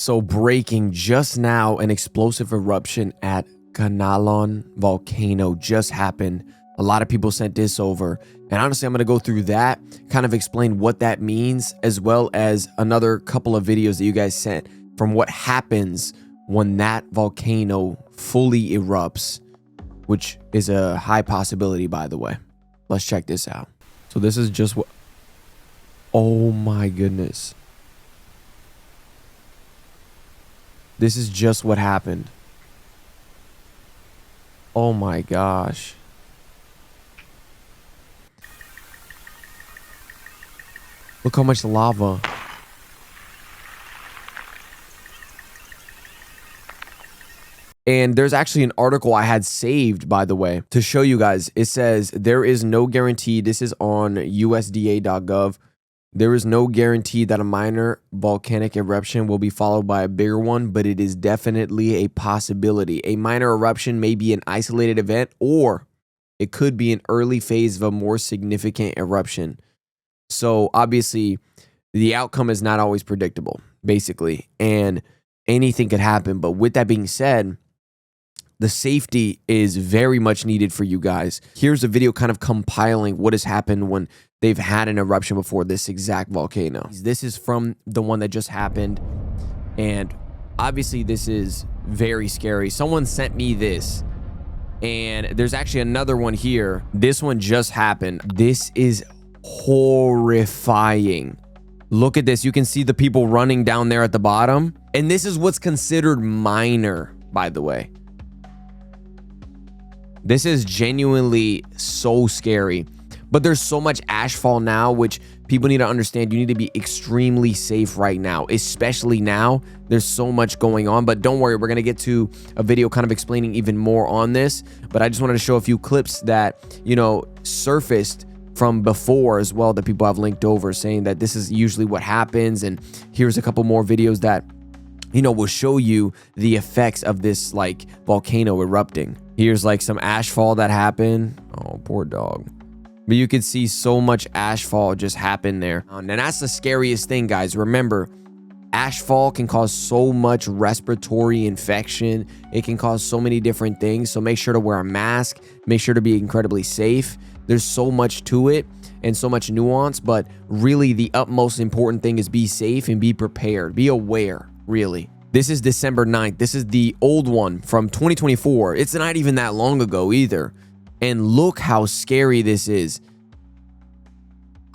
So breaking just now, an explosive eruption at Kanlaon Volcano just happened. A lot of people sent this over. And honestly, I'm going to go through that, kind of explain what that means, as well as another couple of videos that you guys sent from what happens when that volcano fully erupts, which is a high possibility, by the way. Let's check this out. So this is just what... Oh my goodness. This is just what happened. Oh my gosh. Look how much lava. And there's actually an article I had saved, by the way, to show you guys. It says there is no guarantee. This is on USDA.gov. There is no guarantee that a minor volcanic eruption will be followed by a bigger one, but it is definitely a possibility. A minor eruption may be an isolated event, or it could be an early phase of a more significant eruption. So obviously, the outcome is not always predictable, basically, and anything could happen. But with that being said, the safety is very much needed for you guys. Here's a video kind of compiling what has happened when they've had an eruption before this exact volcano. This is from the one that just happened. And obviously this is very scary. Someone sent me this. And there's actually another one here. This one just happened. This is horrifying. Look at this. You can see the people running down there at the bottom. And this is what's considered minor, by the way. This is genuinely so scary. But there's so much ashfall now, which people need to understand. You need to be extremely safe right now, especially now. There's so much going on. But don't worry, we're going to get to a video kind of explaining even more on this. But I just wanted to show a few clips that, you know, surfaced from before as well, that people have linked over, saying that this is usually what happens. And here's a couple more videos that, you know, will show you the effects of this like volcano erupting. Here's like some ashfall that happened. Oh, poor dog. But you could see so much ashfall just happen there. And that's the scariest thing, guys. Remember, ashfall can cause so much respiratory infection. It can cause so many different things. So make sure to wear a mask. Make sure to be incredibly safe. There's so much to it and so much nuance. But really, the utmost important thing is be safe and be prepared. Be aware, really. This is December 9th. This is the old one from 2024. It's not even that long ago either. And look how scary this is.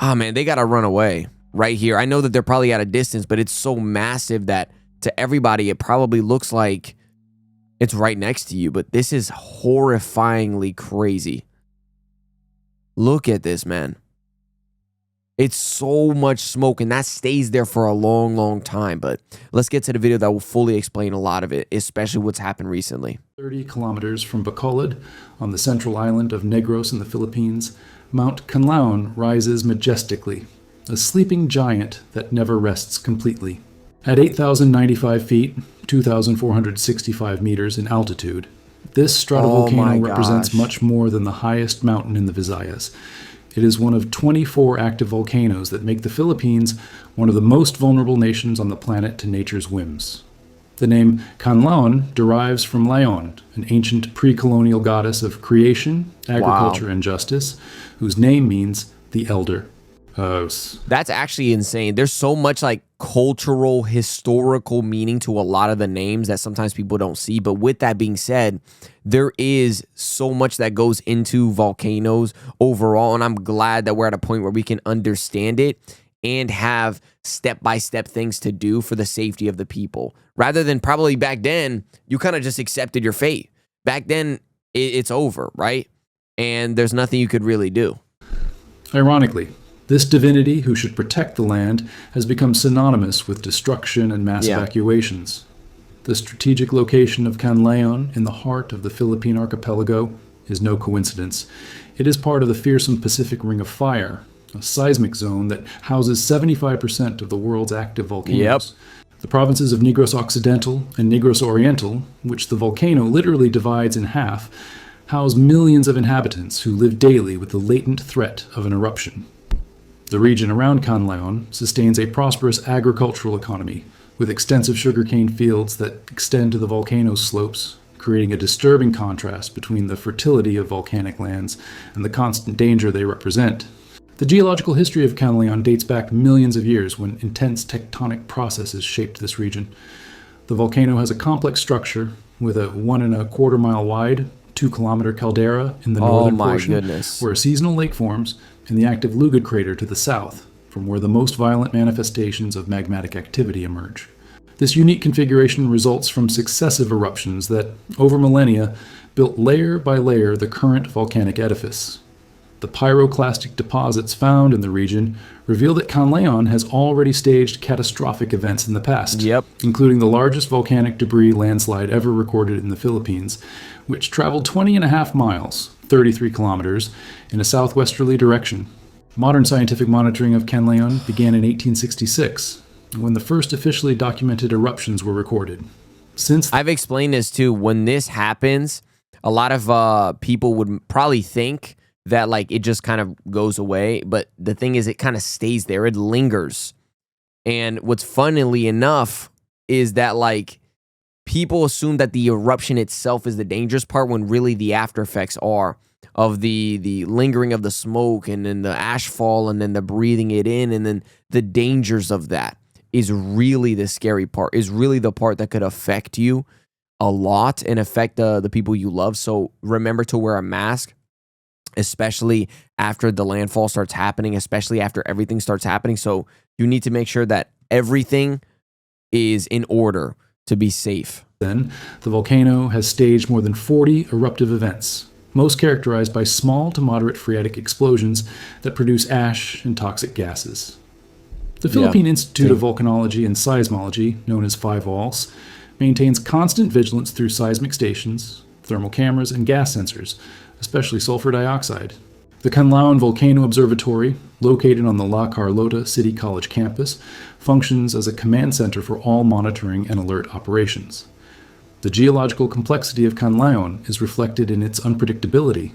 Ah, man, they got to run away right here. I know that they're probably at a distance, but it's so massive that to everybody, it probably looks like it's right next to you. But this is horrifyingly crazy. Look at this, man. It's so much smoke, and that stays there for a long, long time. But let's get to the video that will fully explain a lot of it, especially what's happened recently. 30 kilometers from Bacolod, on the central island of Negros in the Philippines, Mount Kanlaon rises majestically, a sleeping giant that never rests completely. At 8,095 feet, 2,465 meters in altitude, this stratovolcano represents much more than the highest mountain in the Visayas. It is one of 24 active volcanoes that make the Philippines one of the most vulnerable nations on the planet to nature's whims. The name Kanlaon derives from Laon, an ancient pre-colonial goddess of creation, agriculture, and justice, whose name means the elder. That's actually insane. There's so much like cultural, historical meaning to a lot of the names that sometimes people don't see. But with that being said, there is so much that goes into volcanoes overall. And I'm glad that we're at a point where we can understand it and have step-by-step things to do for the safety of the people. Rather than probably back then, you kind of just accepted your fate. Back then, it's over, right? And there's nothing you could really do. Ironically, this divinity who should protect the land has become synonymous with destruction and mass evacuations. The strategic location of Kanlaon in the heart of the Philippine archipelago is no coincidence. It is part of the fearsome Pacific Ring of Fire, a seismic zone that houses 75% of the world's active volcanoes. The provinces of Negros Occidental and Negros Oriental, which the volcano literally divides in half, house millions of inhabitants who live daily with the latent threat of an eruption. The region around Kanlaon sustains a prosperous agricultural economy, with extensive sugarcane fields that extend to the volcano's slopes, creating a disturbing contrast between the fertility of volcanic lands and the constant danger they represent. The geological history of Kanlaon dates back millions of years when intense tectonic processes shaped this region. The volcano has a complex structure with a 1.25 mile wide, 2-kilometer caldera in the northern portion, where a seasonal lake forms, and the active Lugud crater to the south, from where the most violent manifestations of magmatic activity emerge. This unique configuration results from successive eruptions that, over millennia, built layer by layer the current volcanic edifice. The pyroclastic deposits found in the region reveal that Kanlaon has already staged catastrophic events in the past, including the largest volcanic debris landslide ever recorded in the Philippines, which traveled 20.5 miles, 33 kilometers, in a southwesterly direction. Modern scientific monitoring of Kanlaon began in 1866, when the first officially documented eruptions were recorded. I've explained this too. When this happens, a lot of people would probably think that like it just kind of goes away, but the thing is it kind of stays there. It lingers. And what's funnily enough is that like people assume that the eruption itself is the dangerous part when really the after effects are of the lingering of the smoke and then the ash fall and then the breathing it in and then the dangers of that is really the scary part, is really the part that could affect you a lot and affect the people you love. So remember to wear a mask, especially after the landfall starts happening, especially after everything starts happening. So you need to make sure that everything is in order to be safe. Then, the volcano has staged more than 40 eruptive events, most characterized by small to moderate phreatic explosions that produce ash and toxic gases. The Philippine Institute of Volcanology and Seismology, known as 5VOLS, maintains constant vigilance through seismic stations, thermal cameras, and gas sensors, especially sulfur dioxide. The Kanlaon Volcano Observatory, located on the La Carlota City College campus, functions as a command center for all monitoring and alert operations. The geological complexity of Kanlaon is reflected in its unpredictability.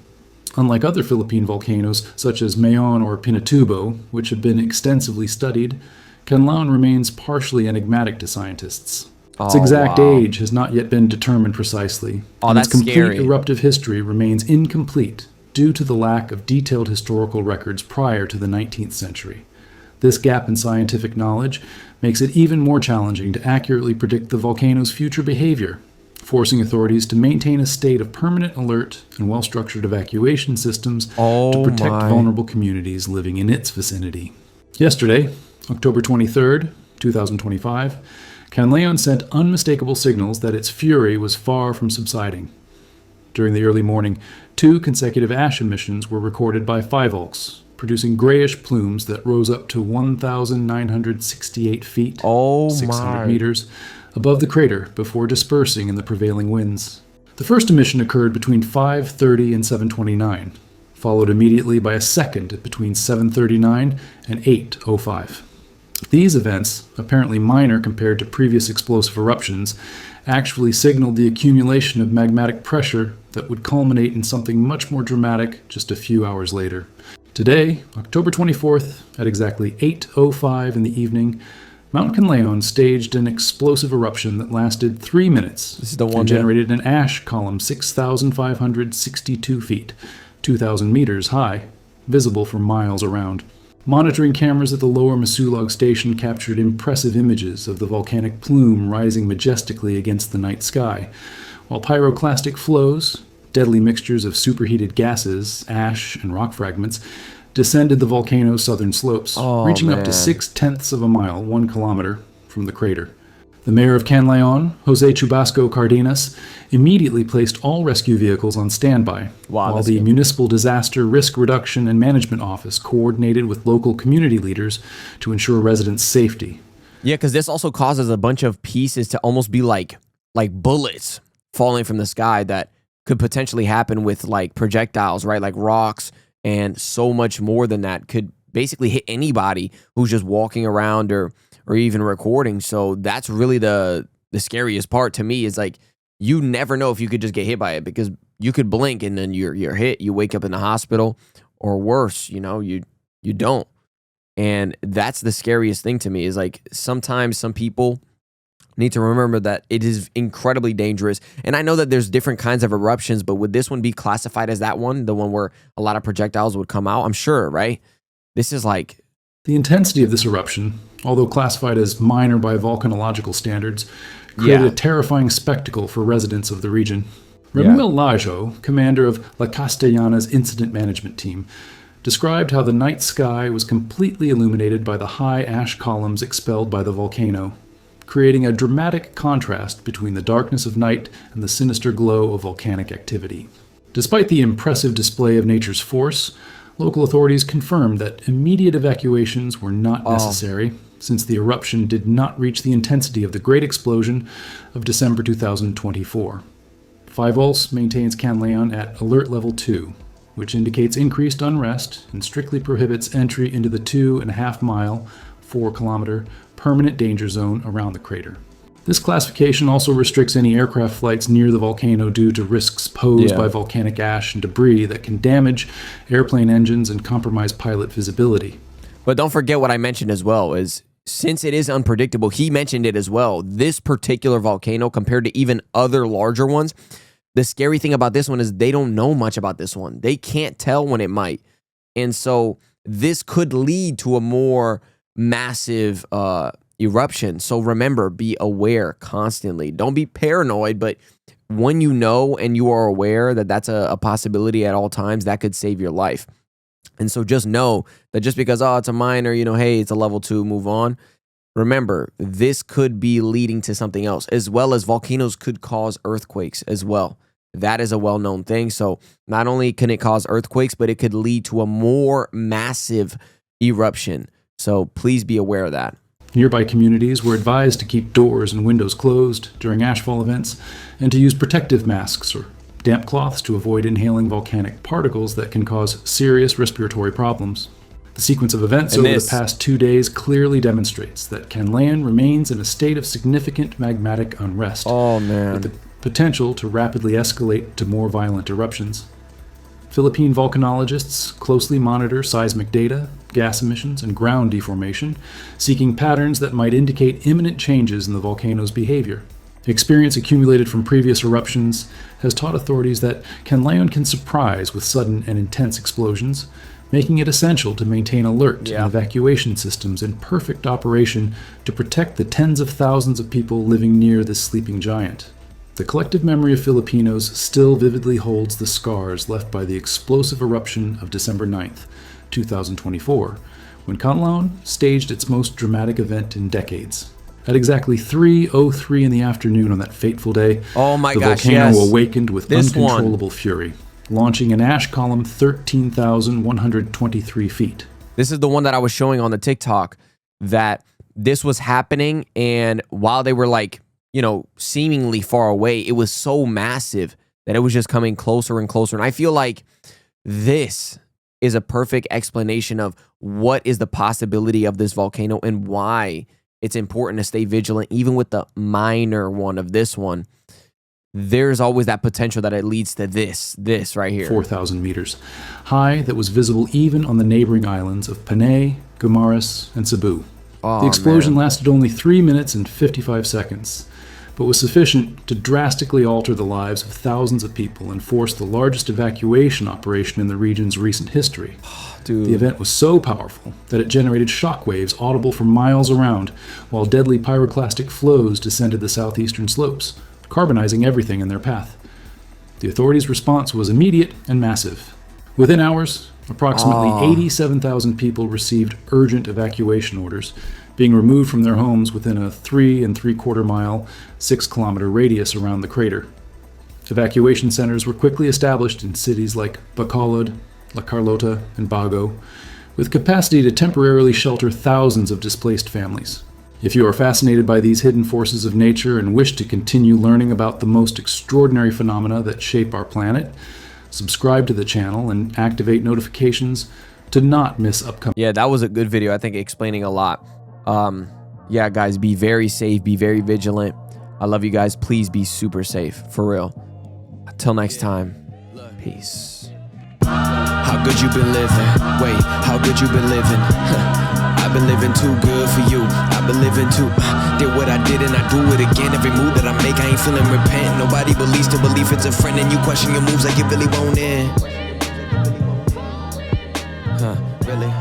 Unlike other Philippine volcanoes, such as Mayon or Pinatubo, which have been extensively studied, Kanlaon remains partially enigmatic to scientists. Its exact age has not yet been determined precisely, and its complete eruptive history remains incomplete due to the lack of detailed historical records prior to the 19th century. This gap in scientific knowledge makes it even more challenging to accurately predict the volcano's future behavior, forcing authorities to maintain a state of permanent alert and well-structured evacuation systems to protect vulnerable communities living in its vicinity. Yesterday, October 23rd, 2025, Kanlaon sent unmistakable signals that its fury was far from subsiding. During the early morning, 2 consecutive ash emissions were recorded by 5VOLS, producing grayish plumes that rose up to 1,968 feet, 600 meters, above the crater before dispersing in the prevailing winds. The first emission occurred between 5:30 and 7:29, followed immediately by a second between 7:39 and 8:05. These events, apparently minor compared to previous explosive eruptions, actually signaled the accumulation of magmatic pressure that would culminate in something much more dramatic just a few hours later. Today, October 24th, at exactly 8:05 in the evening, Mount Kanlaon staged an explosive eruption that lasted 3 minutes and generated an ash column 6,562 feet, 2,000 meters high, visible for miles around. Monitoring cameras at the lower Masulog station captured impressive images of the volcanic plume rising majestically against the night sky, while pyroclastic flows, deadly mixtures of superheated gases, ash, and rock fragments, descended the volcano's southern slopes, reaching up to 0.6 of a mile, 1 kilometer, from the crater. The mayor of Kanlaon, Jose Chubasco Cardenas, immediately placed all rescue vehicles on standby, while the Municipal Disaster Risk Reduction and Management Office coordinated with local community leaders to ensure residents' safety. Yeah, because this also causes a bunch of pieces to almost be like bullets falling from the sky that could potentially happen with like projectiles, right? Like rocks, and so much more than that could basically hit anybody who's just walking around or even recording. So that's really the scariest part to me, is like you never know if you could just get hit by it, because you could blink and then you're hit. You wake up in the hospital, or worse, you don't. And that's the scariest thing to me, is like sometimes some people need to remember that it is incredibly dangerous. And I know that there's different kinds of eruptions, but would this one be classified as that one, the one where a lot of projectiles would come out? I'm sure, right? This is like... The intensity of this eruption, although classified as minor by volcanological standards, created a terrifying spectacle for residents of the region. Ramil Lajo, commander of La Castellana's incident management team, described how the night sky was completely illuminated by the high ash columns expelled by the volcano, creating a dramatic contrast between the darkness of night and the sinister glow of volcanic activity. Despite the impressive display of nature's force, local authorities confirmed that immediate evacuations were not necessary, since the eruption did not reach the intensity of the Great Explosion of December 2024. Fivolz maintains Kanlaon at Alert Level 2, which indicates increased unrest and strictly prohibits entry into the 2.5-mile, 4-kilometer permanent danger zone around the crater. This classification also restricts any aircraft flights near the volcano due to risks posed by volcanic ash and debris that can damage airplane engines and compromise pilot visibility. But don't forget what I mentioned as well, is since it is unpredictable, he mentioned it as well, this particular volcano compared to even other larger ones, the scary thing about this one is they don't know much about this one. They can't tell when it might. And so this could lead to a more massive eruption. So remember, be aware constantly. Don't be paranoid, but when you know and you are aware that that's a possibility at all times, that could save your life. And so just know that just because, oh, it's a minor, you know, hey, it's a level 2, move on. Remember, this could be leading to something else, as well as volcanoes could cause earthquakes as well. That is a well-known thing. So not only can it cause earthquakes, but it could lead to a more massive eruption. So please be aware of that. Nearby communities were advised to keep doors and windows closed during ashfall events and to use protective masks or damp cloths to avoid inhaling volcanic particles that can cause serious respiratory problems. The sequence of events over the past 2 days clearly demonstrates that Kanlaon remains in a state of significant magmatic unrest, with the potential to rapidly escalate to more violent eruptions. Philippine volcanologists closely monitor seismic data, gas emissions, and ground deformation, seeking patterns that might indicate imminent changes in the volcano's behavior. Experience accumulated from previous eruptions has taught authorities that Kanlaon can surprise with sudden and intense explosions, making it essential to maintain alert and evacuation systems in perfect operation to protect the tens of thousands of people living near this sleeping giant. The collective memory of Filipinos still vividly holds the scars left by the explosive eruption of December 9th, 2024, when Kanlaon staged its most dramatic event in decades. At exactly 3:03 in the afternoon on that fateful day, the volcano awakened with uncontrollable fury, launching an ash column 13,123 feet. This is the one that I was showing on the TikTok, that this was happening, and while they were like, you know, seemingly far away, it was so massive that it was just coming closer and closer. And I feel like this is a perfect explanation of what is the possibility of this volcano and why it's important to stay vigilant, even with the minor one of this one. There's always that potential that it leads to this right here. 4,000 meters high, that was visible even on the neighboring islands of Panay, Guimaras, and Cebu. The explosion lasted only 3 minutes and 55 seconds, but was sufficient to drastically alter the lives of thousands of people and force the largest evacuation operation in the region's recent history. The event was so powerful that it generated shockwaves audible for miles around, while deadly pyroclastic flows descended the southeastern slopes, carbonizing everything in their path. The authorities' response was immediate and massive. Within hours, approximately 87,000 people received urgent evacuation orders, being removed from their homes within a 3 3/4 mile, 6-kilometer radius around the crater. Evacuation centers were quickly established in cities like Bacolod, La Carlota, and Bago, with capacity to temporarily shelter thousands of displaced families. If you are fascinated by these hidden forces of nature and wish to continue learning about the most extraordinary phenomena that shape our planet, subscribe to the channel and activate notifications to not miss upcoming... Yeah, that was a good video, I think, explaining a lot. Yeah, guys, be very safe, be very vigilant. I love you guys. Please be super safe, for real. Until next time, peace. How good you been living? Wait, how good you been living? I've I've been living too good for you. I've been living too did what I did and I do it again. Every move that I make, I ain't feeling repent. Nobody believes to believe it's a friend, and you question your moves like you really won't end. Really?